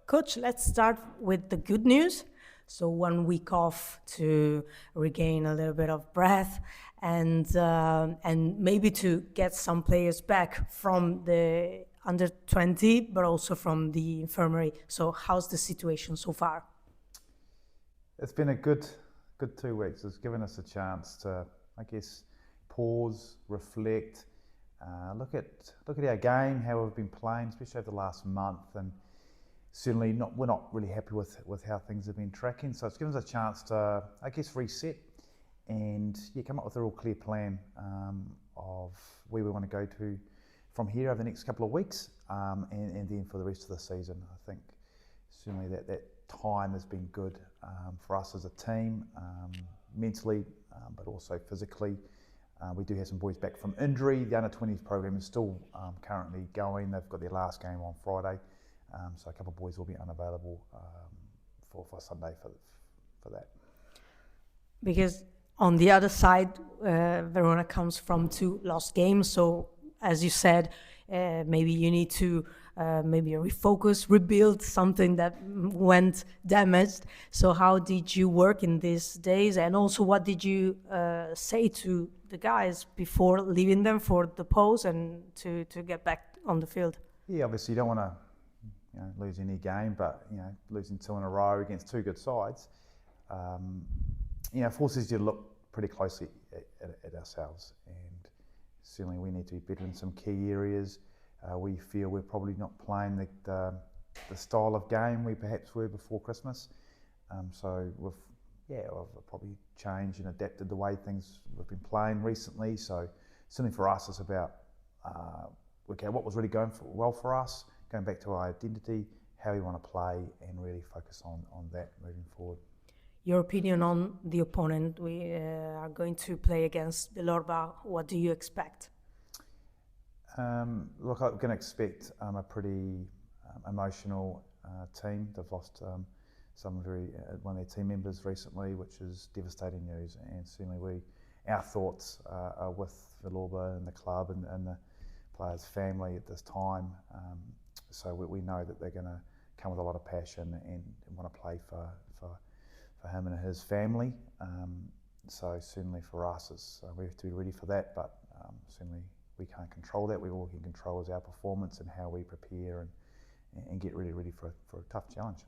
Coach, let's start with the good news. So 1 week off to regain a little bit of breath and maybe to get some players back from the under 20, but also from the infirmary. So how's the situation so far? It's been a good 2 weeks. It's given us a chance to, I guess, pause, reflect, look at our game, how we've been playing, especially over the last month, and certainly we're not really happy with how things have been tracking. So it's given us a chance to, I guess, reset and come up with a real clear plan of where we want to go to from here over the next couple of weeks, and then for the rest of the season. I think certainly that time has been good for us as a team, mentally, but also physically. We do have some boys back from injury. The under-20s program is still currently going. They've got their last game on Friday, so a couple of boys will be unavailable for Sunday for that. Because on the other side, Verona comes from 2 lost games. So as you said, maybe you need to maybe refocus, rebuild something that went damaged. So how did you work in these days? And also what did you say to the guys before leaving them for the pause and to get back on the field? Yeah, obviously you don't want to lose any game, but losing 2 in a row against 2 good sides, forces you to look pretty closely at ourselves, and certainly we need to be better in some key areas. We feel we're probably not playing the style of game we perhaps were before Christmas, so we've probably changed and adapted the way we've been playing recently. So certainly for us it's about what was really going well for us, going back to our identity, how we want to play, and really focus on that moving forward. Your opinion on the opponent? We are going to play against Villorba. What do you expect? Look, I'm going to expect a pretty emotional team. They've lost one of their team members recently, which is devastating news, and certainly our thoughts are with Villorba and the club and the players' family at this time. So we know that they're going to come with a lot of passion and want to play for him and his family. So certainly for us, we have to be ready for that, but certainly we can't control that. All we can control is our performance and how we prepare and get ready for a tough challenge.